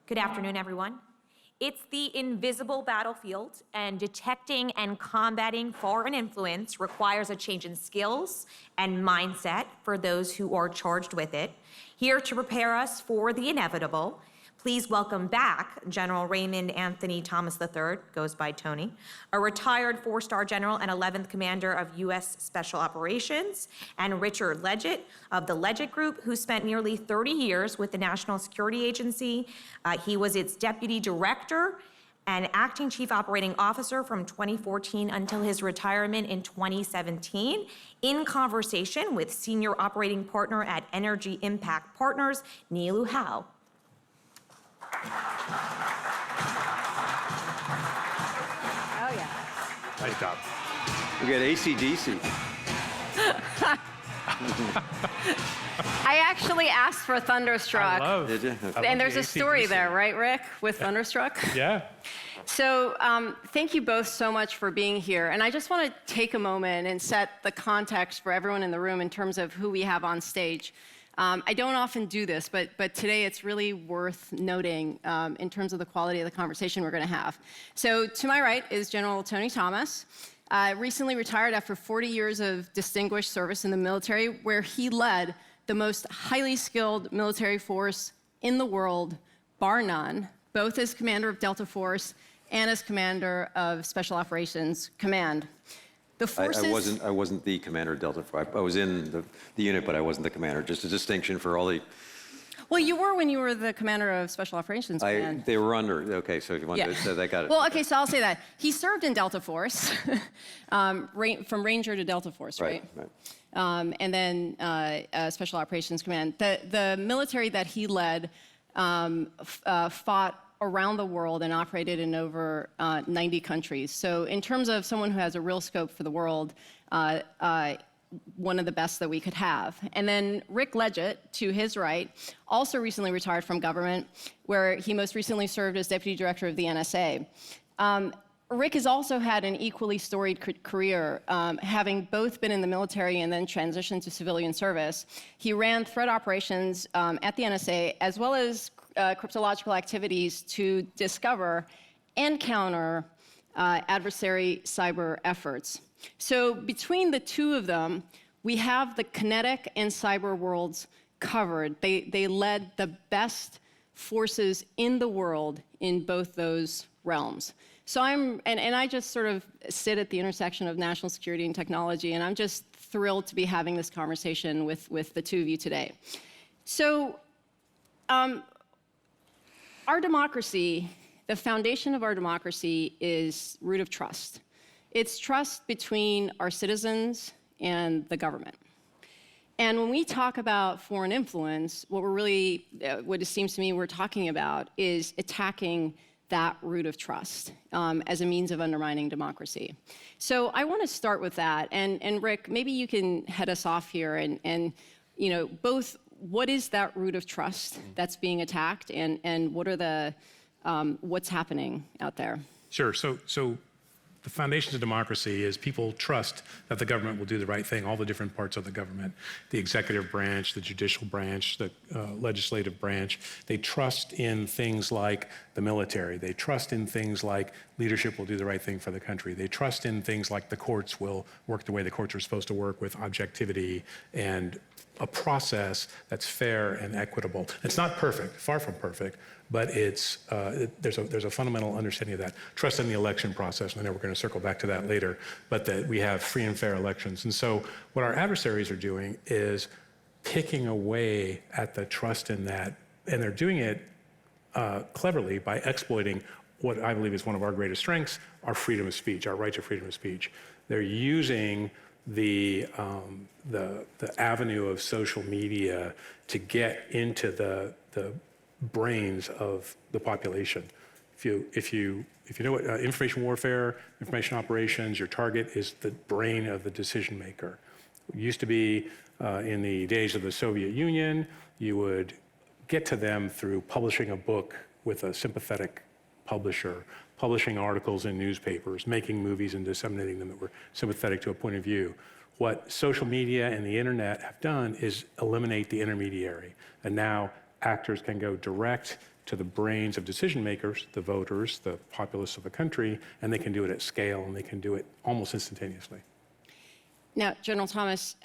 Good afternoon, everyone. It's the invisible battlefield, and detecting and combating foreign influence requires a change in skills and mindset for those who are charged with it. Here to prepare us for the inevitable, please welcome back General Raymond Anthony Thomas III, goes by Tony, a retired four-star general and 11th commander of U.S. Special Operations, and Richard Ledgett of the Ledgett Group, who spent nearly 30 years with the National Security Agency. He was its deputy director and acting chief operating officer from 2014 until his retirement in 2017, in conversation with senior operating partner at Energy Impact Partners, Niloo Howe. Oh, yeah. Nice job. We got AC/DC. I actually asked for Thunderstruck. Did you? And there's a story there, right, Rick, with Thunderstruck? Yeah. So thank you both so much for being here. And I just want to take a moment and set the context for everyone in the room in terms of who we have on stage. I don't often do this, but today it's really worth noting in terms of the quality of the conversation we're going to have. So to my right is General Tony Thomas, recently retired after 40 years of distinguished service in the military, where he led the most highly skilled military force in the world, bar none, both as commander of Delta Force and as commander of Special Operations Command. The forces... I wasn't the commander of Delta Force. I was in the unit, but I wasn't the commander. Just a distinction for all the... Well, you were when you were the commander of Special Operations Command. They were under. Okay, so if you want to say that, got it. Well, okay, so I'll say that. He served in Delta Force, from Ranger to Delta Force, right? Right. And then Special Operations Command. The military that he led fought around the world and operated in over 90 countries. So in terms of someone who has a real scope for the world, one of the best that we could have. And then Rick Ledgett, to his right, also recently retired from government, where he most recently served as deputy director of the NSA. Rick has also had an equally storied career, having both been in the military and then transitioned to civilian service. He ran threat operations at the NSA, as well as cryptological activities to discover and counter adversary cyber efforts. So between the two of them, we have the kinetic and cyber worlds covered. They led the best forces in the world in both those realms. So I just sort of sit at the intersection of national security and technology, and I'm just thrilled to be having this conversation with the two of you today. So our democracy, the foundation of our democracy is root of trust. It's trust between our citizens and the government. And when we talk about foreign influence, what it seems to me we're talking about is attacking that root of trust as a means of undermining democracy. So I want to start with that. And Rick, maybe you can head us off here and both what is that root of trust that's being attacked and what are what's happening out there? Sure. So the foundations of democracy is people trust that the government will do the right thing, all the different parts of the government, the executive branch, the judicial branch, the legislative branch. They trust in things like the military. They trust in things like leadership will do the right thing for the country. They trust in things like the courts will work the way the courts are supposed to work, with objectivity and a process that's fair and equitable. It's not perfect, far from perfect, but there's a fundamental understanding of that. Trust in the election process, and I know we're going to circle back to that later, but that we have free and fair elections. And so what our adversaries are doing is picking away at the trust in that, and they're doing it cleverly by exploiting what I believe is one of our greatest strengths, our freedom of speech, our right to freedom of speech. They're using the avenue of social media to get into the brains of the population. If you know what information warfare, information operations, your target is the brain of the decision maker. It used to be in the days of the Soviet Union, you would get to them through publishing a book with a sympathetic publisher, publishing articles in newspapers, making movies and disseminating them that were sympathetic to a point of view. What social media and the internet have done is eliminate the intermediary. And now actors can go direct to the brains of decision makers, the voters, the populace of the country, and they can do it at scale, and they can do it almost instantaneously. Now, General Thomas,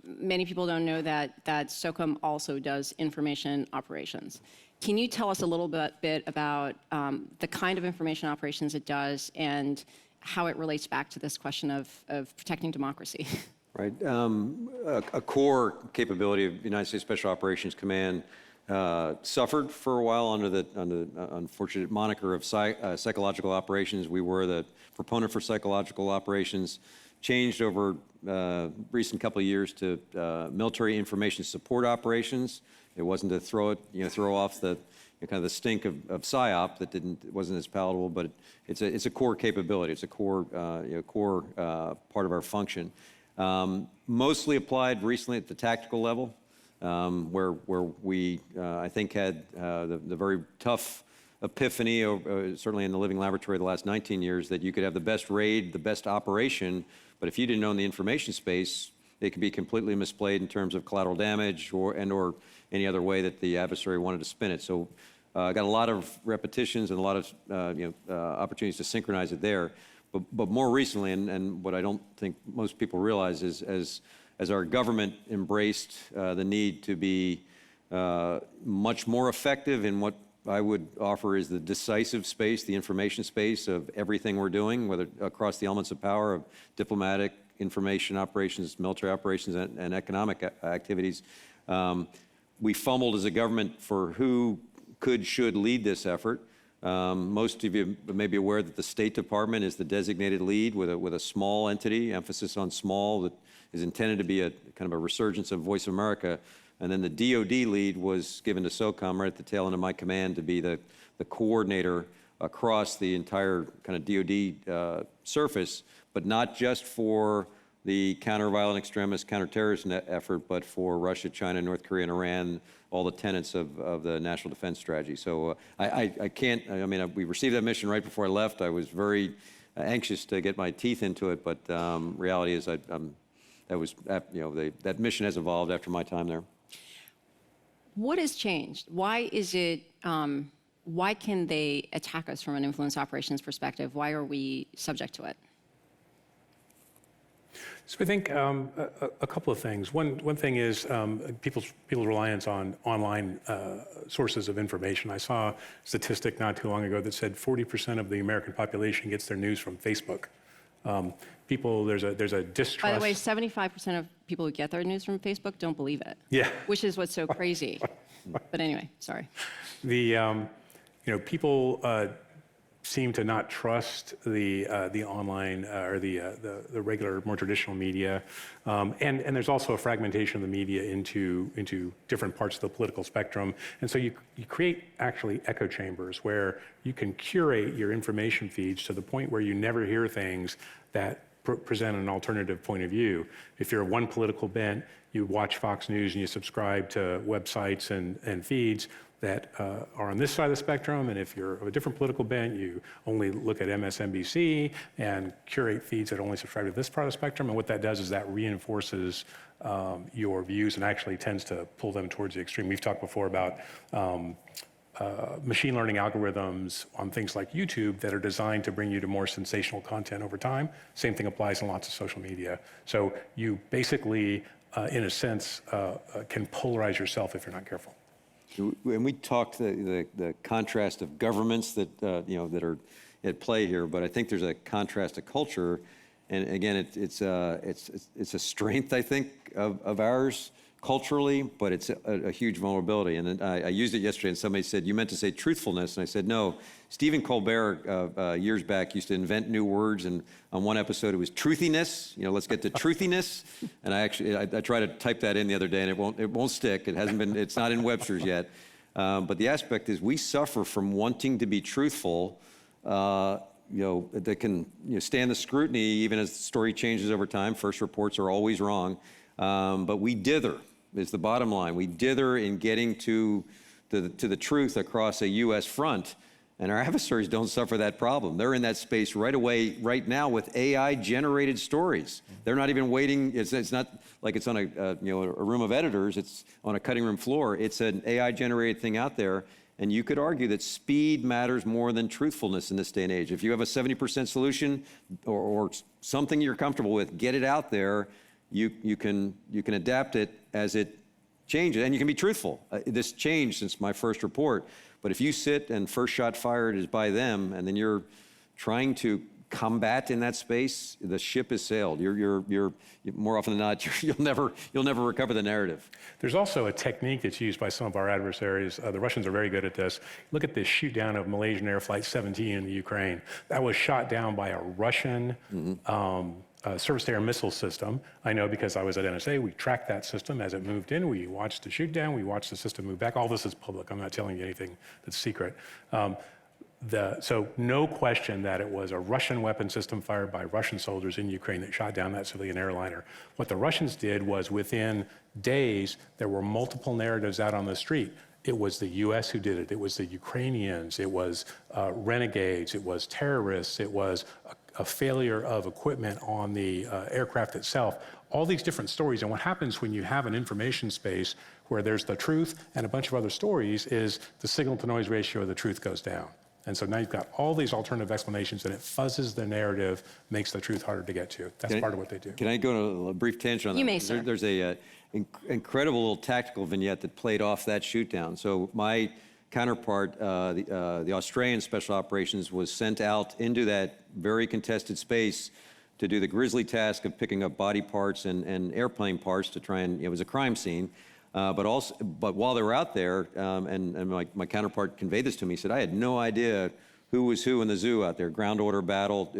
many people don't know that SOCOM also does information operations. Can you tell us a little bit about the kind of information operations it does and how it relates back to this question of protecting democracy? Right. A core capability of the United States Special Operations Command suffered for a while under the unfortunate moniker of psychological operations. We were the proponent for psychological operations. Changed over recent couple of years to military information support operations. It wasn't to throw off the kind of the stink of PSYOP that wasn't as palatable, but it's a core capability. It's a core part of our function. Mostly applied recently at the tactical level, where we I think had the very tough epiphany, certainly in the living laboratory the last 19 years, that you could have the best raid, the best operation, but if you didn't own the information space, it could be completely misplayed in terms of collateral damage or any other way that the adversary wanted to spin it. So got a lot of repetitions and a lot of opportunities to synchronize it there. But more recently, and what I don't think most people realize is as our government embraced the need to be much more effective in what I would offer is the decisive space, the information space of everything we're doing, whether across the elements of power of diplomatic, information operations, military operations, and economic activities. We fumbled as a government for who should lead this effort. Most of you may be aware that the State Department is the designated lead with a small entity, emphasis on small, that is intended to be a kind of a resurgence of Voice of America. And then the DoD lead was given to SOCOM right at the tail end of my command to be the coordinator across the entire kind of DoD surface, but not just for the counter-violent extremist, counterterrorism effort, but for Russia, China, North Korea, and Iran, all the tenets of the national defense strategy. So we received that mission right before I left. I was very anxious to get my teeth into it, but reality is that mission has evolved after my time there. What has changed? Why is it, why can they attack us from an influence operations perspective? Why are we subject to it? So I think a couple of things. One thing is people's reliance on online sources of information. I saw a statistic not too long ago that said 40% of the American population gets their news from Facebook. There's a distrust. By the way, 75% of people who get their news from Facebook don't believe it. Yeah. Which is what's so crazy. But anyway, sorry. People seem to not trust the online or the regular, more traditional media, and there's also a fragmentation of the media into different parts of the political spectrum, and so you create actually echo chambers where you can curate your information feeds to the point where you never hear things that present an alternative point of view. If you're one political bent, you watch Fox News and you subscribe to websites and feeds that are on this side of the spectrum, and if you're of a different political bent, you only look at MSNBC and curate feeds that only subscribe to this part of the spectrum, and what that does is that reinforces your views and actually tends to pull them towards the extreme. We've talked before about machine learning algorithms on things like YouTube that are designed to bring you to more sensational content over time. Same thing applies in lots of social media. So you basically, in a sense, can polarize yourself if you're not careful. And we talked the contrast of governments that that are at play here, but I think there's a contrast of culture, and again, it's a strength I think of ours culturally, but it's a huge vulnerability. And I used it yesterday, and somebody said, "You meant to say truthfulness," and I said, "No." Stephen Colbert years back used to invent new words, and on one episode it was truthiness. Let's get to truthiness. And I tried to type that in the other day, and it won't stick. It's not in Webster's yet. But the aspect is we suffer from wanting to be truthful. That can stand the scrutiny even as the story changes over time. First reports are always wrong, but we dither. Is the bottom line. We dither in getting to the truth across a U.S. front, and our adversaries don't suffer that problem. They're in that space right away, right now, with AI-generated stories. They're not even waiting. It's not like it's on a room of editors. It's on a cutting room floor. It's an AI-generated thing out there, And you could argue that speed matters more than truthfulness in this day and age. If you have a 70% solution or something you're comfortable with, get it out there. You can adapt it as it changes, and you can be truthful. This changed since my first report, but if you sit and first shot fired is by them, and then you're trying to combat in that space, the ship has sailed. You're more often than not, you'll never recover the narrative. There's also a technique that's used by some of our adversaries. The Russians are very good at this. Look at this shoot down of Malaysian Air Flight 17 in the Ukraine. That was shot down by a Russian surface-to-air missile system. I know because I was at NSA. We tracked that system as it moved in. We watched the shoot down. We watched the system move back. All this is public. I'm not telling you anything that's secret. So no question that it was a Russian weapon system fired by Russian soldiers in Ukraine that shot down that civilian airliner. What the Russians did was within days, there were multiple narratives out on the street. It was the US who did it. It was the Ukrainians. It was renegades. It was terrorists. It was a failure of equipment on the aircraft itself. All these different stories. And what happens when you have an information space where there's the truth and a bunch of other stories is the signal to noise ratio of the truth goes down. And so now you've got all these alternative explanations, and it fuzzes the narrative, makes the truth harder to get to. That's part of what they do. Can I go on a brief tangent on that? You may, sir. There's a incredible little tactical vignette that played off that shoot down. So my counterpart, the Australian Special Operations, was sent out into that very contested space to do the grisly task of picking up body parts and airplane parts to try and, it was a crime scene. But while they were out there, and my counterpart conveyed this to me, he said, I had no idea who was who in the zoo out there, ground order battle,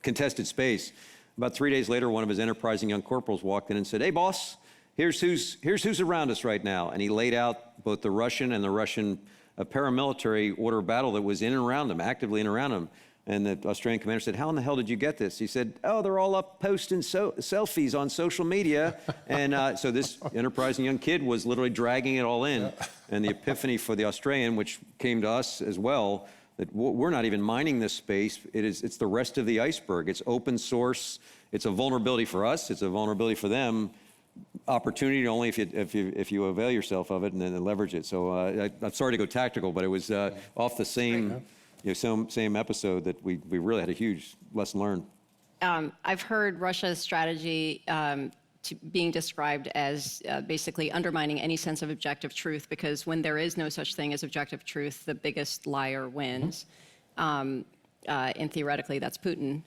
contested space. About 3 days later, one of his enterprising young corporals walked in and said, hey, boss, here's who's around us right now. And he laid out both the Russian and the Russian paramilitary order battle that was in and around him, actively in and around him. And the Australian commander said, how in the hell did you get this? He said, oh, they're all up posting selfies on social media. And so this enterprising young kid was literally dragging it all in. And the epiphany for the Australian, which came to us as well, that we're not even mining this space. It's the rest of the iceberg. It's open source. It's a vulnerability for us. It's a vulnerability for them. Opportunity only if you avail yourself of it and then leverage it. So I'm sorry to go tactical, but it was off the same same episode that we really had a huge lesson learned. I've heard Russia's strategy being described as basically undermining any sense of objective truth, because when there is no such thing as objective truth, the biggest liar wins. And theoretically, that's Putin.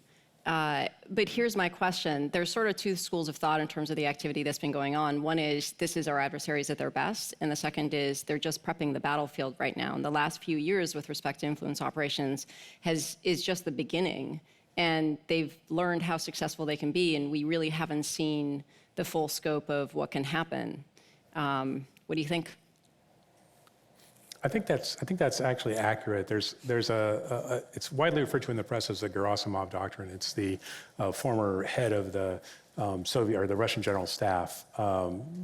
But here's my question. There's sort of two schools of thought in terms of the activity that's been going on. One is this is our adversaries at their best, and the second is they're just prepping the battlefield right now. And the last few years with respect to influence operations is just the beginning, and they've learned how successful they can be, and we really haven't seen the full scope of what can happen. What do you think? I think that's actually accurate. It's widely referred to in the press as the Gerasimov doctrine. It's the former head of the Soviet or the Russian General Staff,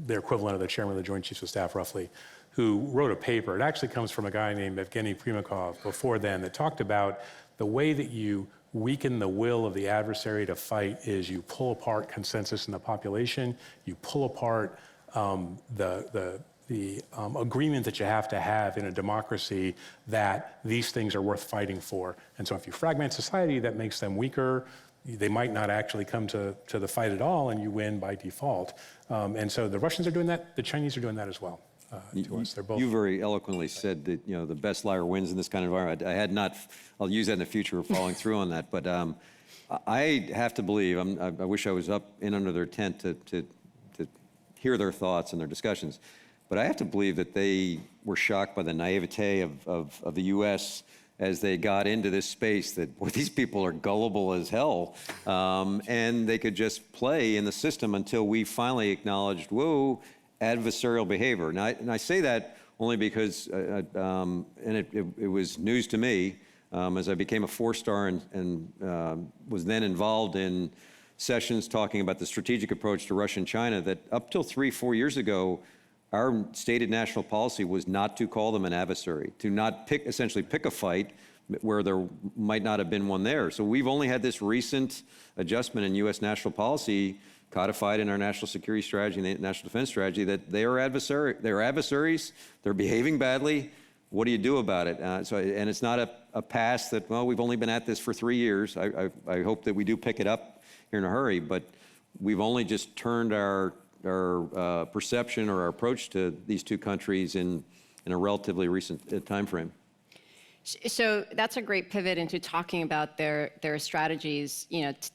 their equivalent of the chairman of the Joint Chiefs of Staff, roughly, who wrote a paper. It actually comes from a guy named Evgeny Primakov before then that talked about the way that you weaken the will of the adversary to fight is you pull apart consensus in the population, you pull apart the agreement that you have to have in a democracy that these things are worth fighting for. And so if you fragment society, that makes them weaker. They might not actually come to the fight at all, and you win by default. And so the Russians are doing that. The Chinese are doing that as well. To us. They're both. You very eloquently said that the best liar wins in this kind of environment. I had not. I'll use that in the future, following through on that. But I have to believe. I wish I was up in under their tent to hear their thoughts and their discussions. But I have to believe that they were shocked by the naivete of the U.S. as they got into this space, that, boy, these people are gullible as hell. And they could just play in the system until we finally acknowledged, whoa, adversarial behavior. Now, and I say that only because, and it was news to me, as I became a four-star and was then involved in sessions talking about the strategic approach to Russia and China, that up till 3-4 years ago, our stated national policy was not to call them an adversary, to not essentially pick a fight where there might not have been one there. So we've only had this recent adjustment in U.S. national policy codified in our national security strategy and the national defense strategy, that they're adversaries, they're behaving badly. What do you do about it? And it's not a pass that, well, we've only been at this for 3 years. I hope that we do pick it up here in a hurry, but we've only just turned our perception or our approach to these two countries in a relatively recent time frame. So that's a great pivot into talking about their strategies.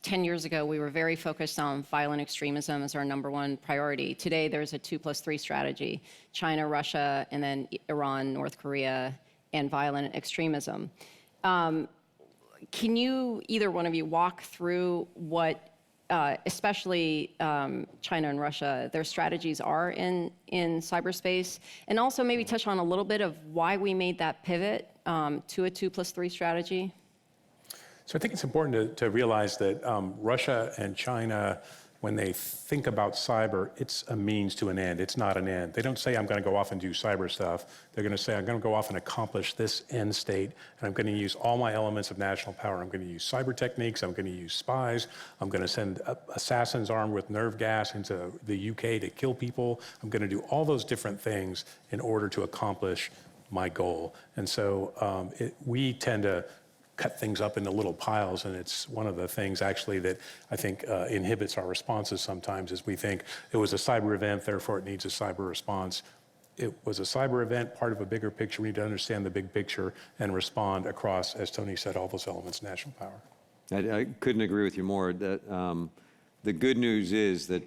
10 years ago, we were very focused on violent extremism as our number 1 priority. Today, there's a 2+3 strategy: China, Russia, and then Iran, North Korea, and violent extremism. Can you, either one of you, walk through what, especially China and Russia, their strategies are in cyberspace, and also maybe touch on a little bit of why we made that pivot to a 2+3 strategy? So I think it's important to realize that Russia and China, when they think about cyber, it's a means to an end. It's not an end. They don't say, I'm going to go off and do cyber stuff. They're going to say, I'm going to go off and accomplish this end state, and I'm going to use all my elements of national power. I'm going to use cyber techniques. I'm going to use spies. I'm going to send assassins armed with nerve gas into the UK to kill people. I'm going to do all those different things in order to accomplish my goal. And so we tend to cut things up into little piles, and it's one of the things actually that I think inhibits our responses sometimes, is we think it was a cyber event, therefore it needs a cyber response. It was a cyber event, part of a bigger picture. We need to understand the big picture and respond across, as Tony said, all those elements of national power. I couldn't agree with you more. That the good news is that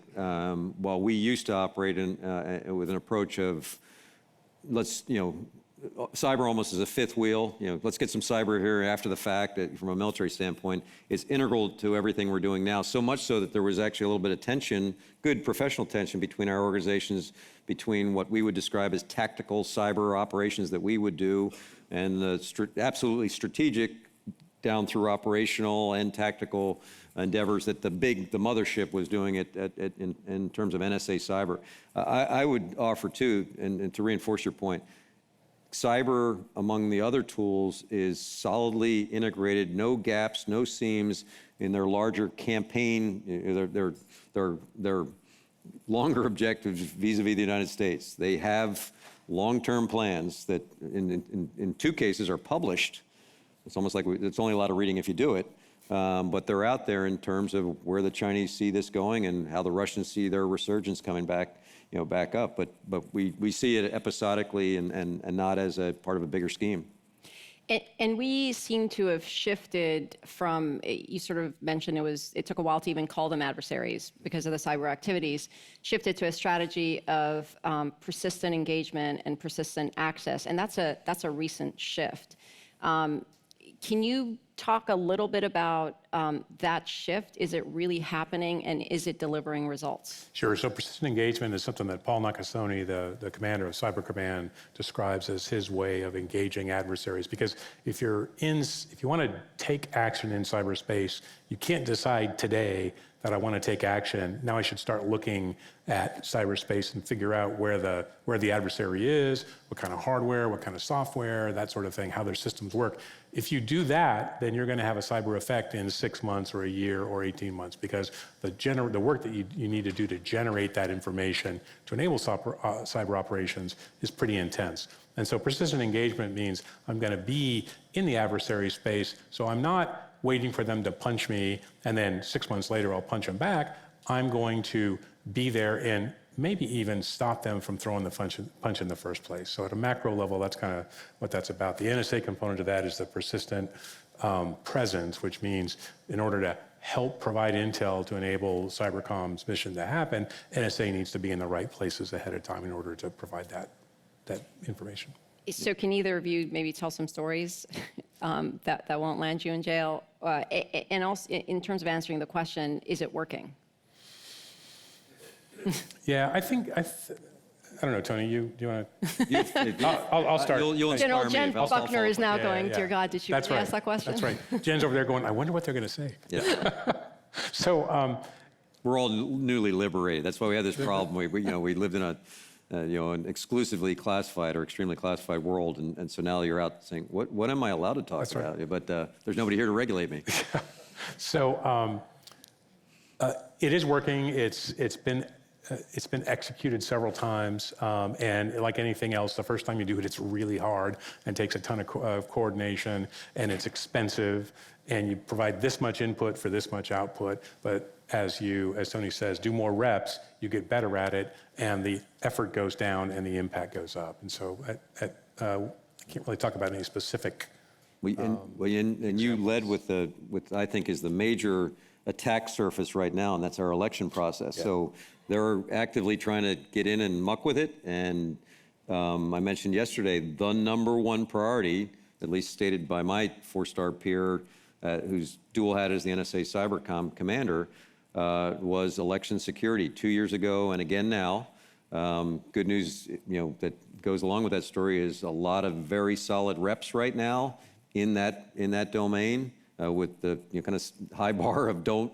while we used to operate with an approach of, cyber almost as a fifth wheel, let's get some cyber here after the fact from a military standpoint, it's integral to everything we're doing now, so much so that there was actually a little bit of tension, good professional tension between our organizations, between what we would describe as tactical cyber operations that we would do and the absolutely strategic down through operational and tactical endeavors that the mothership was doing in terms of NSA cyber. I would offer too, and to reinforce your point, cyber, among the other tools, is solidly integrated, no gaps, no seams in their larger campaign, their longer objectives vis-a-vis the United States. They have long-term plans that in 2 cases are published. It's almost like it's only a lot of reading if you do it. But they're out there in terms of where the Chinese see this going and how the Russians see their resurgence coming back up. But we see it episodically and not as a part of a bigger scheme. And we seem to have shifted from, you sort of mentioned it took a while to even call them adversaries because of the cyber activities, shifted to a strategy of persistent engagement and persistent access. And that's a recent shift. Can you talk a little bit about that shift? Is it really happening, and is it delivering results? Sure. So persistent engagement is something that Paul Nakasone, the commander of Cyber Command, describes as his way of engaging adversaries. Because if you want to take action in cyberspace, you can't decide today that I want to take action. Now I should start looking at cyberspace and figure out where the adversary is, what kind of hardware, what kind of software, that sort of thing, how their systems work. If you do that, then you're going to have a cyber effect in 6 months or a year or 18 months, because the work that you need to do to generate that information to enable cyber operations is pretty intense. And so persistent engagement means I'm going to be in the adversary space, so I'm not waiting for them to punch me, and then 6 months later I'll punch them back. I'm going to be there and maybe even stop them from throwing the punch in the first place. So at a macro level, that's kind of what that's about. The NSA component of that is the persistent presence, which means in order to help provide intel to enable Cybercom's mission to happen, NSA needs to be in the right places ahead of time in order to provide that information. So can either of you maybe tell some stories that won't land you in jail? And also, in terms of answering the question, is it working? Yeah, I think, I don't know, Tony, do you want to? I'll start. You'll General inspire me Jen if I'll Buckner is now going, yeah. dear God, did you That's ask that question? That's right. Jen's over there going, I wonder what they're going to say. Yeah. So, We're all newly liberated. That's why we had this problem. We lived in an exclusively classified or extremely classified world, and so now you're out saying, what am I allowed to talk about? Right. But there's nobody here to regulate me. So It is working. It's been executed several times, and like anything else, the first time you do it, it's really hard and takes a ton of coordination, and it's expensive, and you provide this much input for this much output. But as Tony says, do more reps, you get better at it, and the effort goes down and the impact goes up. And so I can't really talk about any specific. And you led with I think is the major attack surface right now, and that's our election process. Yeah. So they're actively trying to get in and muck with it. And I mentioned yesterday, the number one priority, at least stated by my four-star peer, who's dual hat as the NSA Cybercom commander, was election security 2 years ago and again now. Good news, that goes along with that story is a lot of very solid reps right now in that domain. With the kind of high bar of don't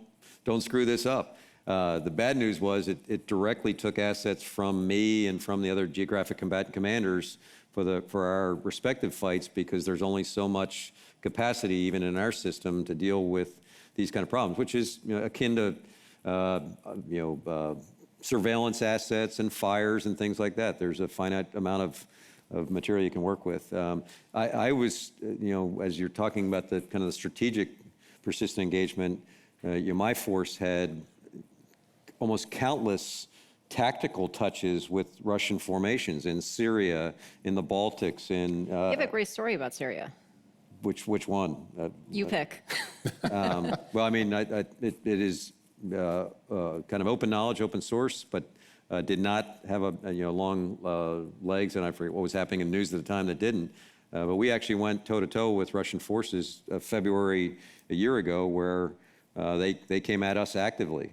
screw this up. The bad news was it directly took assets from me and from the other geographic combatant commanders for our respective fights, because there's only so much capacity even in our system to deal with these kind of problems, which is akin to surveillance assets and fires and things like that. There's a finite amount of material you can work with. I was, as you're talking about the kind of the strategic persistent engagement, my force had almost countless tactical touches with Russian formations in Syria, in the Baltics, in... You have a great story about Syria. Which one? You pick. Well, I mean, it is kind of open knowledge, open source, but did not have long legs, and I forget what was happening in the news at the time that didn't. But we actually went toe-to-toe with Russian forces February a year ago, where they came at us actively.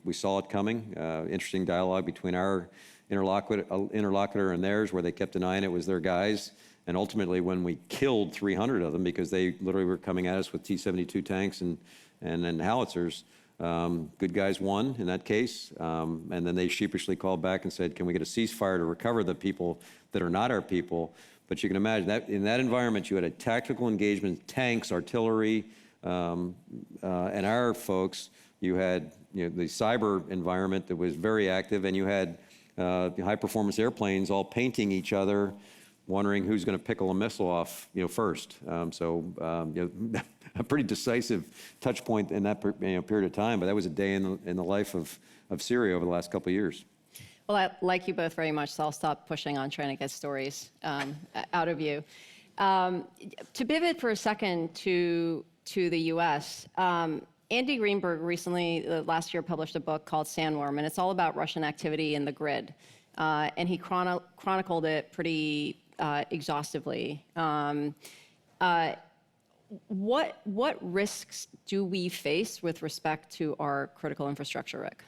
We saw it coming. Interesting dialogue between our interlocutor and theirs, where they kept denying it was their guys. And ultimately, when we killed 300 of them, because they literally were coming at us with T-72 tanks and howitzers, good guys won in that case, and then they sheepishly called back and said, can we get a ceasefire to recover the people that are not our people? But you can imagine that in that environment, you had a tactical engagement, tanks, artillery, and our folks. You had the cyber environment that was very active, and you had high-performance airplanes all painting each other, wondering who's going to pickle a missile off first. A pretty decisive touch point in that period of time, but that was a day in the life of Syria over the last couple of years. Well, I like you both very much, so I'll stop pushing on trying to get stories out of you. To pivot for a second to the U.S., Andy Greenberg recently, last year, published a book called Sandworm, and it's all about Russian activity in the grid. And he chronicled it pretty exhaustively. What risks do we face with respect to our critical infrastructure, Rick?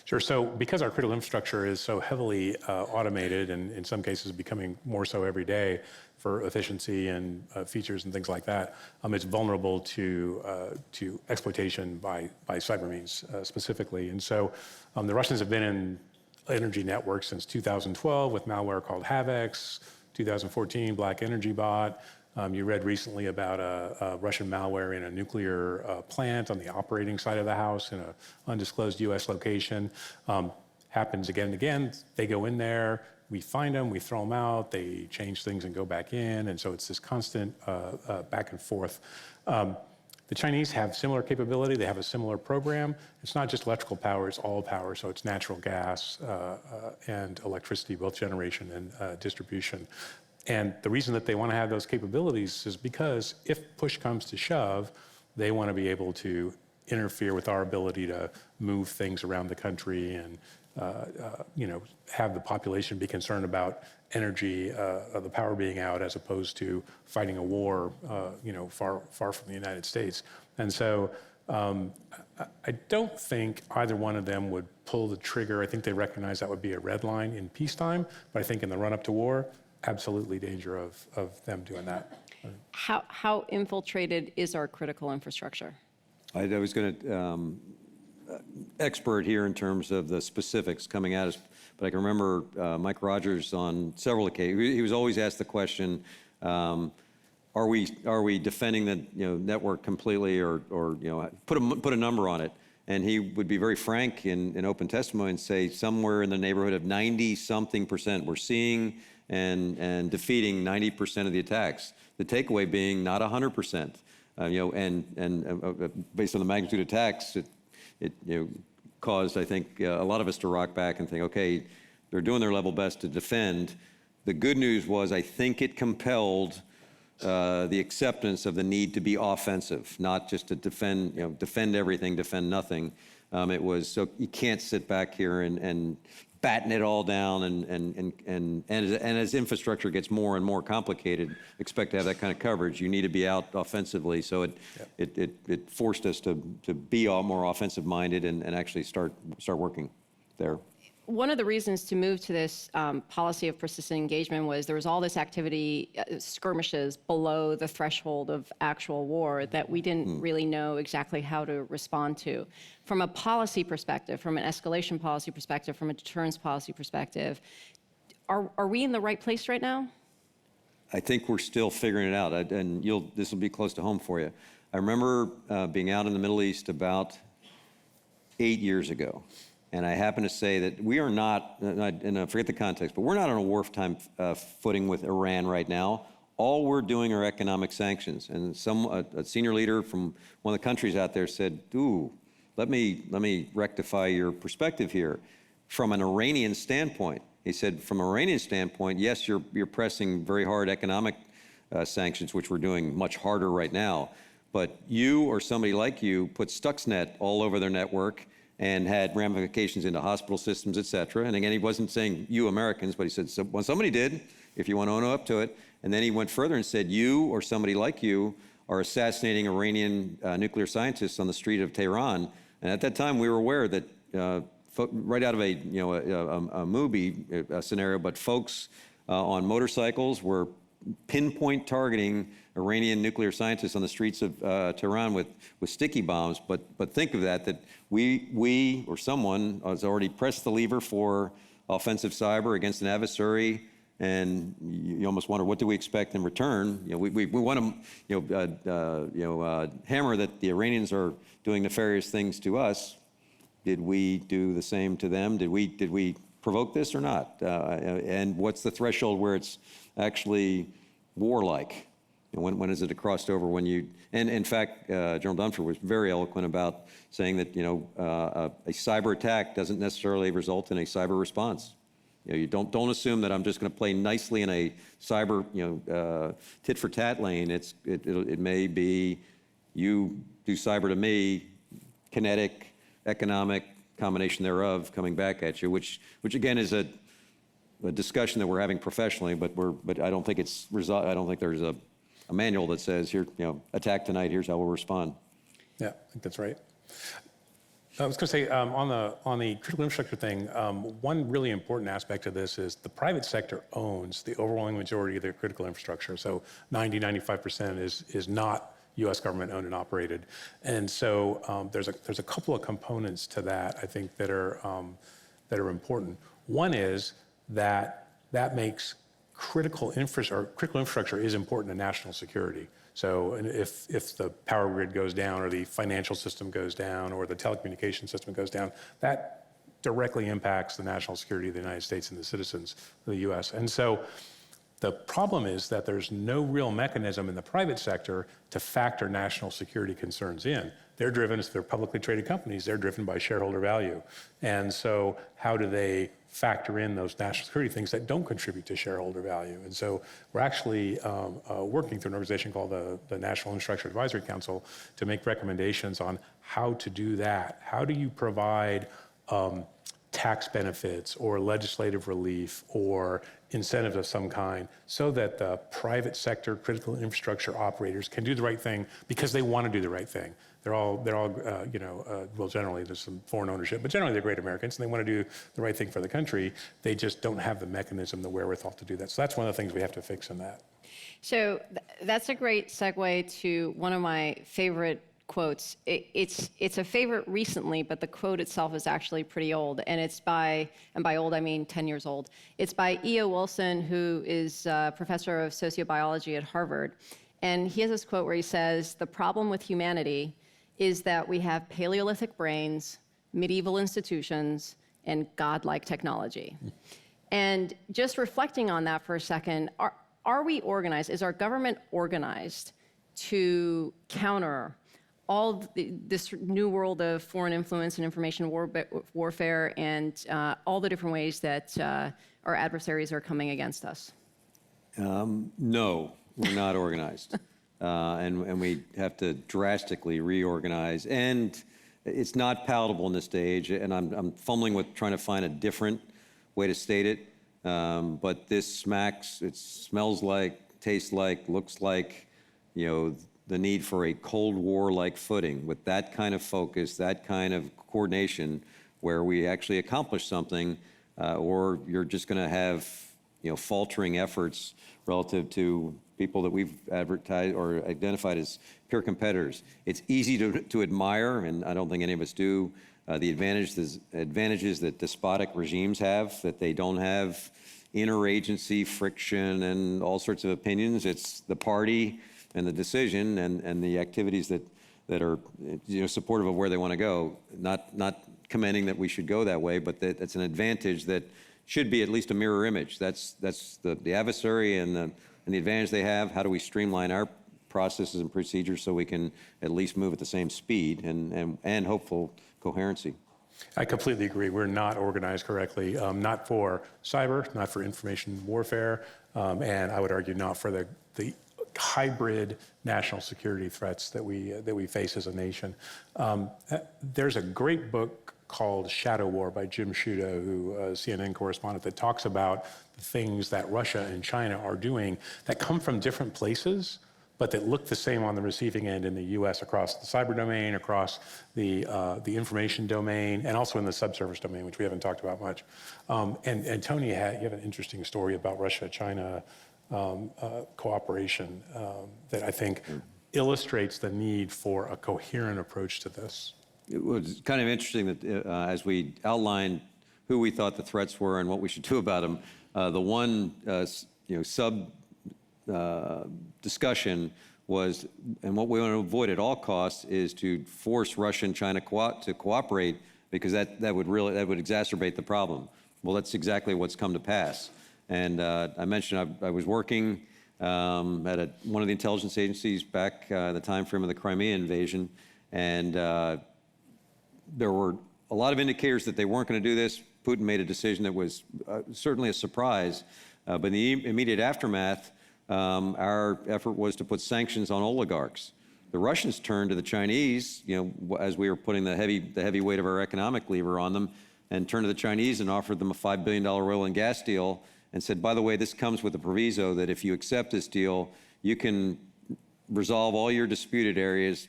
Sure. So because our critical infrastructure is so heavily automated, and in some cases becoming more so every day for efficiency and features and things like that, it's vulnerable to exploitation by cyber means specifically. And so the Russians have been in energy networks since 2012 with malware called Havex, 2014 Black Energy Bot. You read recently about a Russian malware in a nuclear plant on the operating side of the house in an undisclosed U.S. location. Happens again and again. They go in there, we find them, we throw them out, they change things and go back in, and so it's this constant back and forth. The Chinese have similar capability. They have a similar program. It's not just electrical power, it's all power, so it's natural gas and electricity, both generation and distribution. And the reason that they want to have those capabilities is because if push comes to shove, they want to be able to interfere with our ability to move things around the country and have the population be concerned about energy, the power being out, as opposed to fighting a war, far from the United States. And so I don't think either one of them would pull the trigger. I think they recognize that would be a red line in peacetime, but I think in the run-up to war, absolutely danger of them doing that. How infiltrated is our critical infrastructure? I was going to expert here in terms of the specifics coming at us, but I can remember Mike Rogers on several occasions. He was always asked the question, are we defending the network completely, or put a number on it? And he would be very frank in open testimony and say somewhere in the neighborhood of 90-something% we're seeing and defeating 90% of the attacks. The takeaway being not 100%. Based on the magnitude of attacks, it caused, I think, a lot of us to rock back and think, okay, they're doing their level best to defend. The good news was I think it compelled the acceptance of the need to be offensive, not just to defend everything, defend nothing. It was, so you can't sit back here and batten it all down and as infrastructure gets more and more complicated, expect to have that kind of coverage. You need to be out offensively. So it forced us to be all more offensive minded and actually start working there. One of the reasons to move to this policy of persistent engagement was there was all this activity, skirmishes below the threshold of actual war that we didn't really know exactly how to respond to. From a policy perspective, from an escalation policy perspective, from a deterrence policy perspective, are we in the right place right now? I think we're still figuring it out, and this will be close to home for you. I remember being out in the Middle East about 8 years ago. And I happen to say that we are not, and I forget the context, but we're not on a wartime footing with Iran right now. All we're doing are economic sanctions. And a senior leader from one of the countries out there said, ooh, let me rectify your perspective here. From an Iranian standpoint, he said, from an Iranian standpoint, yes, you're pressing very hard economic sanctions, which we're doing much harder right now. But you or somebody like you put Stuxnet all over their network and had ramifications into hospital systems, et cetera. And again, he wasn't saying you Americans, but he said, well, somebody did, if you want to own up to it. And then he went further and said, you or somebody like you are assassinating Iranian nuclear scientists on the street of Tehran. And at that time, we were aware that, right out of a movie scenario, but folks on motorcycles were pinpoint targeting Iranian nuclear scientists on the streets of Tehran with sticky bombs. But think of that we or someone has already pressed the lever for offensive cyber against an adversary, and you almost wonder, what do we expect in return? We want to hammer that the Iranians are doing nefarious things to us. Did we do the same to them? Did we provoke this or not? And what's the threshold where it's actually warlike? And when is it crossed over when you, and in fact, General Dunford was very eloquent about saying that, a cyber attack doesn't necessarily result in a cyber response. You don't assume that I'm just going to play nicely in a cyber, tit for tat lane. It may be you do cyber to me, kinetic, economic, combination thereof coming back at you, which again is a discussion that we're having professionally, but I don't think I don't think there's a manual that says here, attack tonight, here's how we'll respond. Yeah, I think that's right. I was going to say, on the critical infrastructure thing, one really important aspect of this is the private sector owns the overwhelming majority of their critical infrastructure. So 95% is not U.S. government owned and operated. And so there's a couple of components to that, I think, that are important. One is that makes critical infrastructure is important to national security. So if the power grid goes down, or the financial system goes down, or the telecommunication system goes down, that directly impacts the national security of the United States and the citizens of the U.S. And so the problem is that there's no real mechanism in the private sector to factor national security concerns in. They're driven, as they're publicly traded companies, they're driven by shareholder value. And so how do they factor in those national security things that don't contribute to shareholder value? And so we're actually working through an organization called the National Infrastructure Advisory Council to make recommendations on how to do that. How do you provide tax benefits or legislative relief or incentives of some kind so that the private sector critical infrastructure operators can do the right thing because they want to do the right thing. They're all well, generally there's some foreign ownership, but generally they're great Americans and they want to do the right thing for the country. They just don't have the mechanism, the wherewithal to do that. So that's one of the things we have to fix in that. So that's a great segue to one of my favorite quotes. It's a favorite recently, but the quote itself is actually pretty old, and it's by old I mean 10 years old. It's by E.O. Wilson, who is a professor of sociobiology at Harvard, and he has this quote where he says, "The problem with humanity is that we have Paleolithic brains, medieval institutions, and godlike technology. And just reflecting on that for a second, are we organized? Is our government organized to counter all this new world of foreign influence and information warfare and all the different ways that our adversaries are coming against us? No, we're not organized. And we have to drastically reorganize. And it's not palatable in this stage, and I'm fumbling with trying to find a different way to state it. But this smacks, it smells like, tastes like, looks like, the need for a Cold War-like footing with that kind of focus, that kind of coordination, where we actually accomplish something, or you're just going to have, faltering efforts relative to people that we've advertised or identified as peer competitors. It's easy to admire, and I don't think any of us do, the advantages that despotic regimes have, that they don't have interagency friction and all sorts of opinions. It's the party and the decision and the activities that are supportive of where they want to go. Not commending that we should go that way, but that's an advantage that should be at least a mirror image. That's the adversary and the advantage they have. How do we streamline our processes and procedures so we can at least move at the same speed and hopeful coherency? I completely agree. We're not organized correctly, not for cyber, not for information warfare, and I would argue not for the hybrid national security threats that we face as a nation. There's a great book called Shadow War by Jim Sciutto, who is a CNN correspondent, that talks about the things that Russia and China are doing that come from different places, but that look the same on the receiving end in the U.S. across the cyber domain, across the information domain, and also in the subsurface domain, which we haven't talked about much. And Tony, you have an interesting story about Russia-China cooperation that I think illustrates the need for a coherent approach to this. It was kind of interesting that as we outlined who we thought the threats were and what we should do about them, the one discussion was, and what we want to avoid at all costs is to force Russia and China to cooperate, because that would exacerbate the problem. Well, that's exactly what's come to pass. And I mentioned I was working at one of the intelligence agencies back at the time frame of the Crimea invasion, and there were a lot of indicators that they weren't going to do this. Putin made a decision that was certainly a surprise, but in the immediate aftermath, our effort was to put sanctions on oligarchs. The Russians turned to the Chinese, as we were putting the heavy weight of our economic lever on them, and turned to the Chinese and offered them a $5 billion oil and gas deal, and said, by the way, this comes with a proviso that if you accept this deal, you can resolve all your disputed areas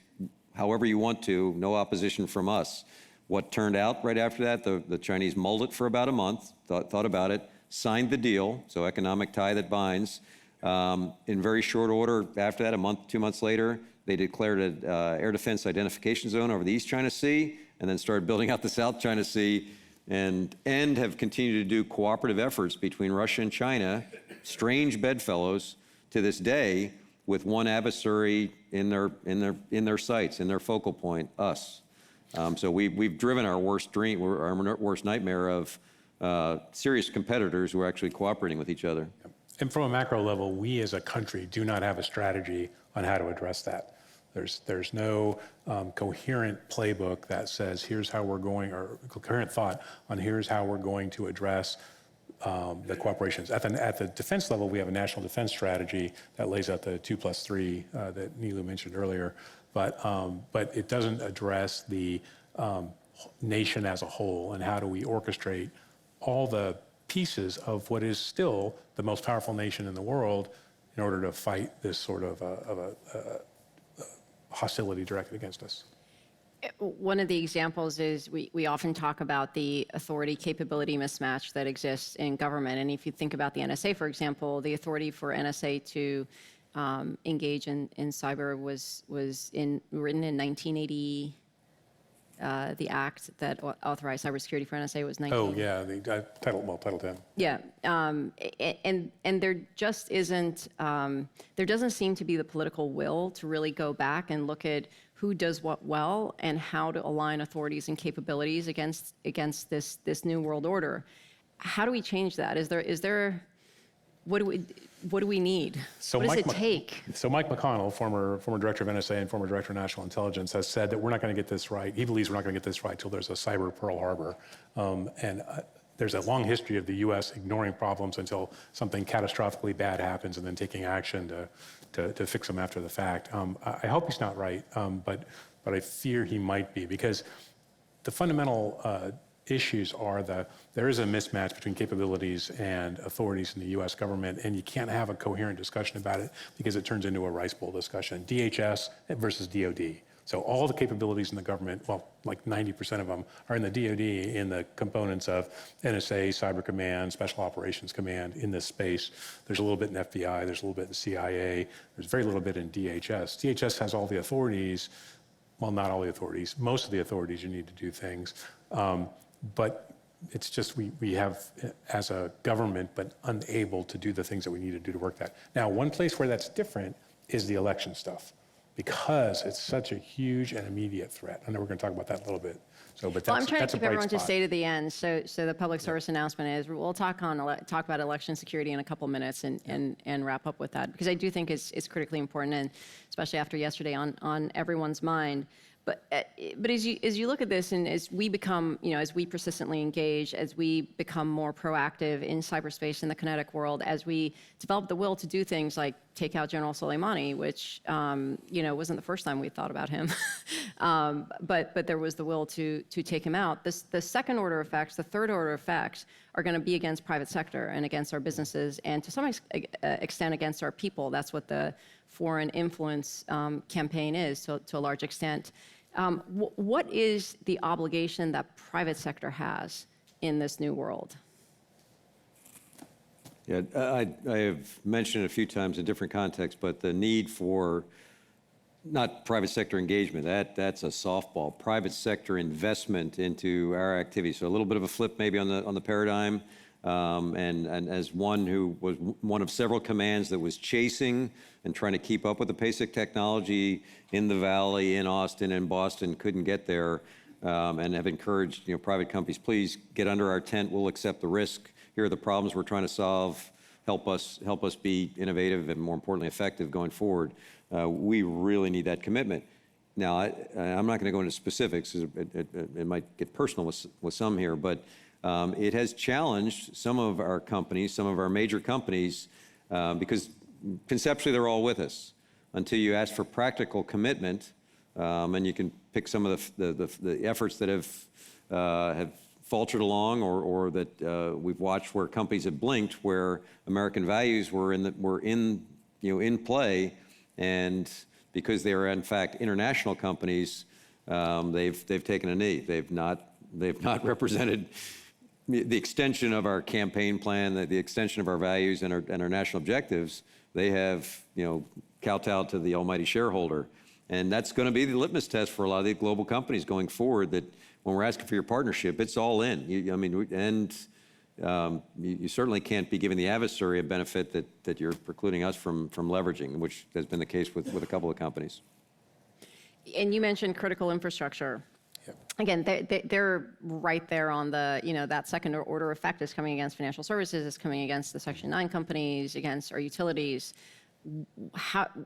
however you want to, no opposition from us. What turned out right after that, the Chinese mulled it for about a month, thought about it, signed the deal, so economic tie that binds. In very short order after that, a month, 2 months later, they declared an air defense identification zone over the East China Sea, and then started building out the South China Sea, and have continued to do cooperative efforts between Russia and China, strange bedfellows to this day, with one adversary in their sights, in their focal point, us. So we've driven our worst dream, our worst nightmare of serious competitors who are actually cooperating with each other. And from a macro level, we as a country do not have a strategy on how to address that. There's no coherent playbook that says here's how we're going, or coherent thought on here's how we're going to address the cooperations. At the defense level, we have a national defense strategy that lays out the 2+3 that Niloo mentioned earlier, but it doesn't address the nation as a whole, and how do we orchestrate all the pieces of what is still the most powerful nation in the world in order to fight this sort of hostility directed against us. One of the examples is we often talk about the authority capability mismatch that exists in government. And if you think about the NSA, for example, the authority for NSA to engage in cyber was written in 1980. the act that authorized cybersecurity for NSA was 19. Oh, yeah, the Title 10. Yeah, and there just isn't, there doesn't seem to be the political will to really go back and look at who does what well and how to align authorities and capabilities against this new world order. How do we change that? Is there what do we need? So what does it take? So Mike McConnell, former director of NSA and former director of national intelligence, has said that we're not going to get this right. He believes we're not going to get this right till there's a cyber Pearl Harbor. There's a long history of the U.S. ignoring problems until something catastrophically bad happens and then taking action to fix them after the fact. I hope he's not right, but I fear he might be, because the fundamental issues are there is a mismatch between capabilities and authorities in the U.S. government, and you can't have a coherent discussion about it because it turns into a Rice Bowl discussion. DHS versus DOD. So all the capabilities in the government, well, like 90% of them, are in the DOD, in the components of NSA, Cyber Command, Special Operations Command in this space. There's a little bit in FBI, there's a little bit in CIA, there's very little bit in DHS. DHS has all the authorities, well, not all the authorities, most of the authorities you need to do things. But it's just we have, as a government, but unable to do the things that we need to do to work that. Now, one place where that's different is the election stuff, because it's such a huge and immediate threat. I know we're going to talk about that a little bit. So, but Well, I'm trying that's to a keep bright everyone to spot. stay to the end. So the public service announcement is we'll talk about election security in a couple minutes and wrap up with that, because I do think it's critically important, and especially after yesterday on everyone's mind. But as you look at this, and as we become, as we persistently engage, as we become more proactive in cyberspace in the kinetic world, as we develop the will to do things like take out General Soleimani, which wasn't the first time we thought about him, but there was the will to take him out. The second order effects, the third order effects, are going to be against private sector and against our businesses, and to some extent against our people. That's what the foreign influence campaign is, to a large extent. What is the obligation that private sector has in this new world? Yeah, I have mentioned it a few times in different contexts, but the need for not private sector engagement, that's a softball. Private sector investment into our activities. So a little bit of a flip maybe on the paradigm. And as one who was one of several commands that was chasing and trying to keep up with the pace of technology in the Valley, in Austin, and Boston, couldn't get there, and have encouraged private companies, please get under our tent. We'll accept the risk. Here are the problems we're trying to solve. Help us be innovative and, more importantly, effective going forward. We really need that commitment. Now, I'm not going to go into specifics. It might get personal with some here, but it has challenged some of our companies, some of our major companies, because conceptually they're all with us. Until you ask for practical commitment, and you can pick some of the efforts that have faltered along, or that we've watched where companies have blinked, where American values were in play, and because they are in fact international companies, they've taken a knee. They've not represented the extension of our campaign plan, the extension of our values and our national objectives. They have kowtowed to the almighty shareholder, and that's going to be the litmus test for a lot of the global companies going forward. That when we're asking for your partnership, it's all in. You certainly can't be giving the adversary a benefit that you're precluding us from leveraging, which has been the case with a couple of companies. And you mentioned critical infrastructure. Again, they're right there on the, that second order effect is coming against financial services, it's coming against the Section 9 companies, against our utilities.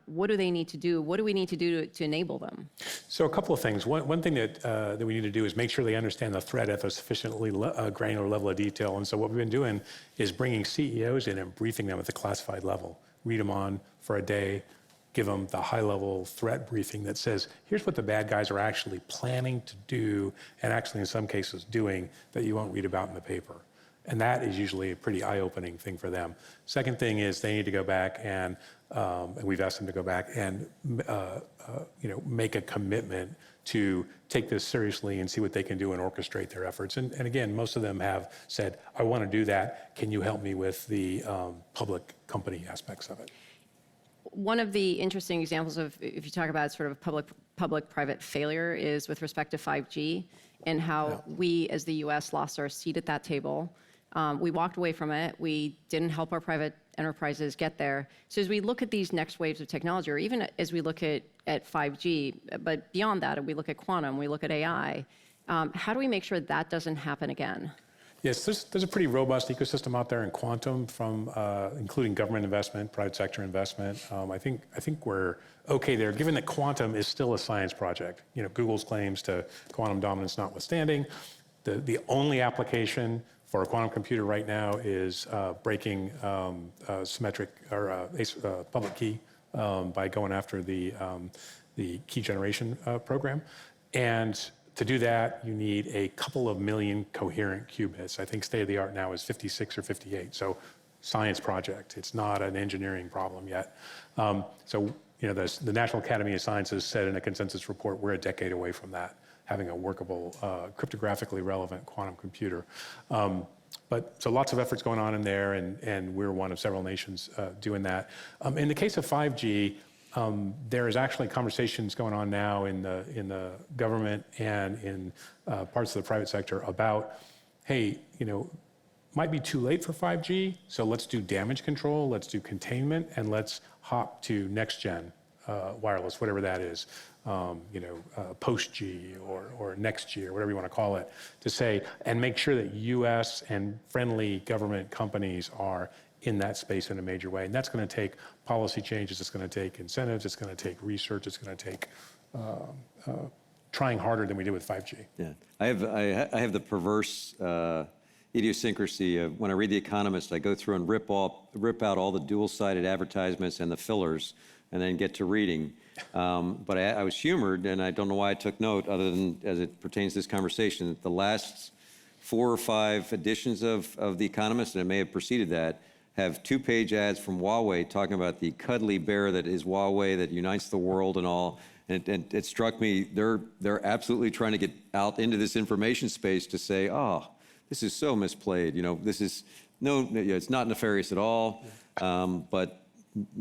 What do they need to do? What do we need to do to enable them? So a couple of things. One thing that we need to do is make sure they understand the threat at a sufficiently granular level of detail. And so what we've been doing is bringing CEOs in and briefing them at the classified level. Read them on for a day, give them the high-level threat briefing that says, here's what the bad guys are actually planning to do, and actually in some cases doing, that you won't read about in the paper. And that is usually a pretty eye-opening thing for them. Second thing is they need to go back and we've asked them to go back and make a commitment to take this seriously and see what they can do and orchestrate their efforts. And again, most of them have said, I want to do that. Can you help me with the public company aspects of it? One of the interesting examples of, if you talk about sort of public-private failure is with respect to 5G and how we, as the U.S., lost our seat at that table. We walked away from it. We didn't help our private enterprises get there. So as we look at these next waves of technology, or even as we look at 5G, but beyond that, and we look at quantum, we look at AI, how do we make sure that doesn't happen again? Yes, there's a pretty robust ecosystem out there in quantum, from including government investment, private sector investment. I think we're okay there, given that quantum is still a science project. You know, Google's claims to quantum dominance notwithstanding, the only application for a quantum computer right now is breaking symmetric or public key by going after the key generation program. And to do that, you need a couple of million coherent qubits. I think state of the art now is 56 or 58. So science project. It's not an engineering problem yet. So you know, the National Academy of Sciences said in a consensus report, we're a decade away from that, having a workable, cryptographically relevant quantum computer. So lots of efforts going on in there, and we're one of several nations doing that. In the case of 5G, there is actually conversations going on now in the government and in parts of the private sector about, hey, you know, might be too late for 5G, so let's do damage control, let's do containment, and let's hop to next-gen wireless, whatever that is, post-G or next-G or whatever you want to call it, to say, and make sure that U.S. and friendly government companies are in that space in a major way. And that's going to take policy changes, it's going to take incentives, it's going to take research, it's going to take trying harder than we did with 5G. Yeah, I have the perverse idiosyncrasy of when I read The Economist, I go through and rip out all the dual-sided advertisements and the fillers, and then get to reading. But I was humored, and I don't know why I took note, other than as it pertains to this conversation, that the last 4 or 5 editions of The Economist, and it may have preceded that, have 2-page ads from Huawei talking about the cuddly bear that is Huawei that unites the world and all. And it struck me, they're absolutely trying to get out into this information space to say, oh, this is so misplayed. You know, this is, it's not nefarious at all. But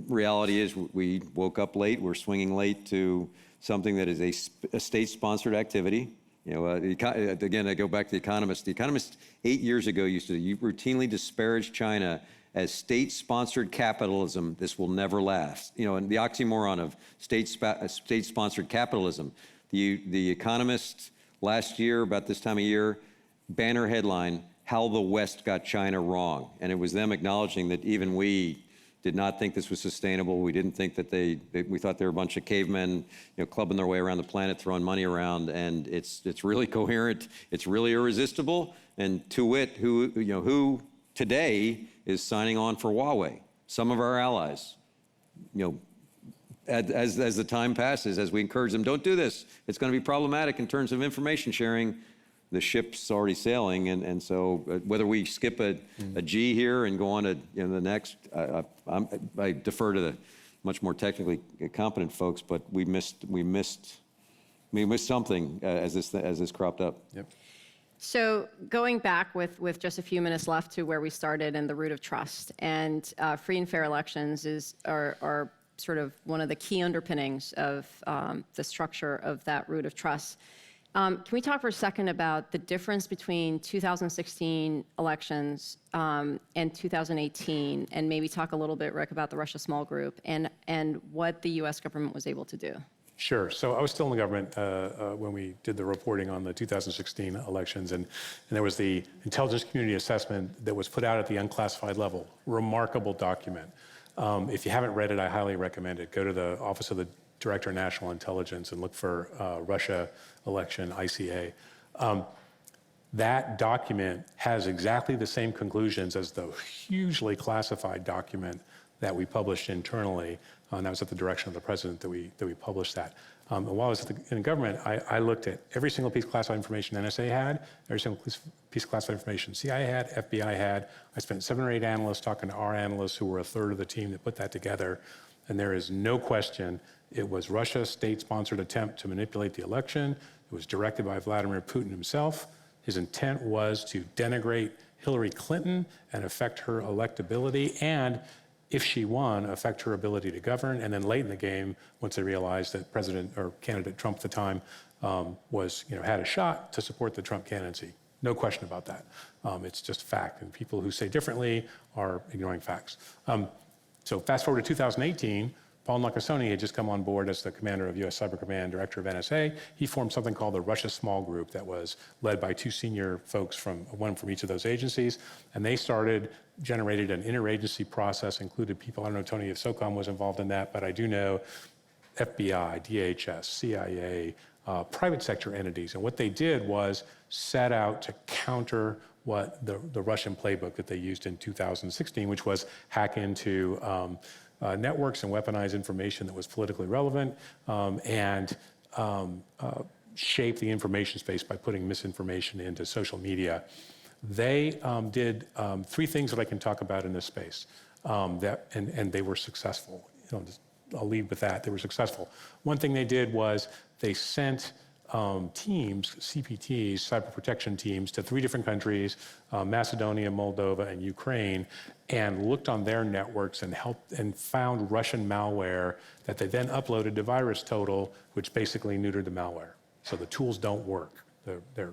reality is we woke up late, we're swinging late to something that is a state-sponsored activity. You know, again, I go back to The Economist. The Economist 8 years ago used to routinely disparage China as state-sponsored capitalism. This will never last. You know, and the oxymoron of state-sponsored capitalism. The Economist last year, about this time of year, banner headline, "How the West Got China Wrong." And it was them acknowledging that even we did not think this was sustainable. We didn't think that we thought they were a bunch of cavemen, you know, clubbing their way around the planet, throwing money around, and it's really coherent, it's really irresistible, and to wit, who today is signing on for Huawei? Some of our allies. You know, as the time passes, as we encourage them, don't do this. It's going to be problematic in terms of information sharing. The ship's already sailing, and so whether we skip a G here and go on to the next, I defer to the much more technically competent folks, but we missed something as this cropped up. Yep. So going back with just a few minutes left to where we started and the root of trust, and free and fair elections are sort of one of the key underpinnings of the structure of that root of trust. Can we talk for a second about the difference between 2016 elections and 2018, and maybe talk a little bit, Rick, about the Russia small group and what the U.S. government was able to do? Sure. So I was still in the government when we did the reporting on the 2016 elections, and there was the intelligence community assessment that was put out at the unclassified level. Remarkable document. If you haven't read it, I highly recommend it. Go to the Office of the Director of National Intelligence and look for Russia election, ICA. That document has exactly the same conclusions as the hugely classified document that we published internally, and that was at the direction of the president that we published that. And while I was in government, I looked at every single piece of classified information NSA had, every single piece of classified information CIA had, FBI had. I spent 7 or 8 analysts talking to our analysts who were a third of the team that put that together, and there is no question it was Russia's state-sponsored attempt to manipulate the election. It was directed by Vladimir Putin himself. His intent was to denigrate Hillary Clinton and affect her electability, and if she won, affect her ability to govern. And then late in the game, once they realized that President or candidate Trump at the time had a shot to support the Trump candidacy. No question about that. It's just fact. And people who say differently are ignoring facts. So fast forward to 2018, Paul Nakasone had just come on board as the commander of U.S. Cyber Command, director of NSA. He formed something called the Russia Small Group that was led by 2 senior folks, one from each of those agencies. And they generated an interagency process, included people, I don't know, Tony, if SOCOM was involved in that, but I do know FBI, DHS, CIA, private sector entities. And what they did was set out to counter what the Russian playbook that they used in 2016, which was hack into networks and weaponize information that was politically relevant and shape the information space by putting misinformation into social media. They did 3 things that I can talk about in this space, and they were successful. I'll leave with that. They were successful. One thing they did was they sent teams, CPTs, cyber protection teams, to 3 different countries, Macedonia, Moldova, and Ukraine, and looked on their networks and found Russian malware that they then uploaded to VirusTotal, which basically neutered the malware. So the tools don't work. They're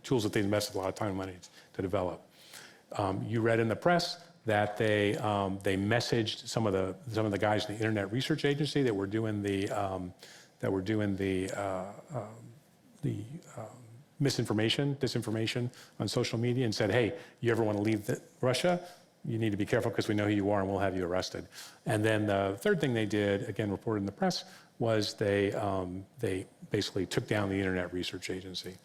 tools that they invest a lot of time and money to develop. You read in the press that they messaged some of the guys in the Internet Research Agency that were doing the misinformation, disinformation on social media, and said, "Hey, you ever want to leave Russia? You need to be careful because we know who you are and we'll have you arrested." And then the third thing they did, again reported in the press, was they basically took down the Internet Research Agency.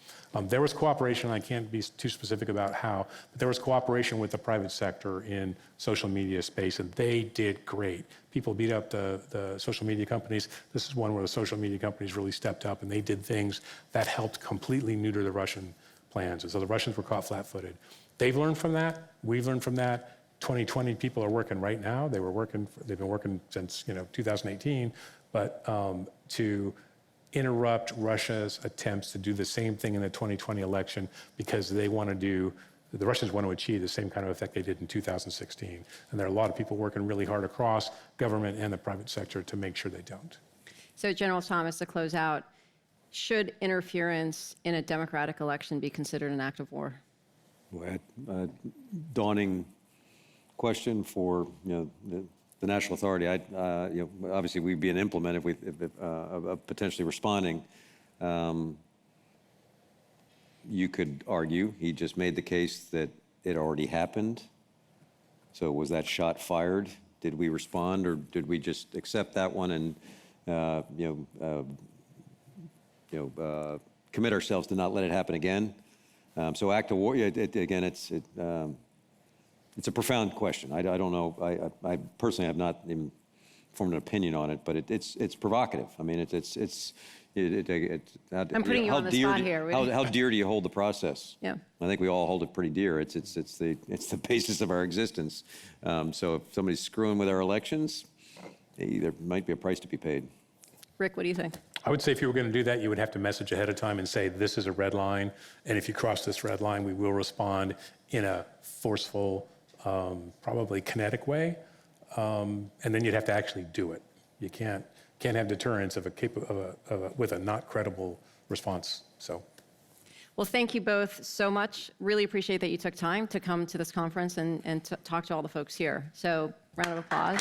There was cooperation, I can't be too specific about how, but there was cooperation with the private sector in social media space, and they did great. People beat up the social media companies. This is one where the social media companies really stepped up, and they did things that helped completely neuter the Russian plans. And so the Russians were caught flat-footed. They've learned from that. We've learned from that. 2020 people are working right now. They've been working since 2018, but to interrupt Russia's attempts to do the same thing in the 2020 election because the Russians want to achieve the same kind of effect they did in 2016. And there are a lot of people working really hard across government and the private sector to make sure they don't. So General Thomas, to close out, should interference in a democratic election be considered an act of war? Dawning question for the national authority. Obviously we'd be an implement if potentially responding. You could argue he just made the case that it already happened. So was that shot fired? Did we respond, or did we just accept that one and commit ourselves to not let it happen again? So act of war. Again, it's a profound question. I don't know. I personally have not even formed an opinion on it, but it's provocative. I mean, I'm putting you on the spot here. How dear do you hold the process? Yeah. I think we all hold it pretty dear. It's the basis of our existence. So if somebody's screwing with our elections, there might be a price to be paid. Rick, what do you think? I would say if you were going to do that, you would have to message ahead of time and say, this is a red line, and if you cross this red line, we will respond in a forceful, probably kinetic way, and then you'd have to actually do it. You can't have deterrence with a not credible response. So. Well, thank you both so much. Really appreciate that you took time to come to this conference and talk to all the folks here. So, round of applause.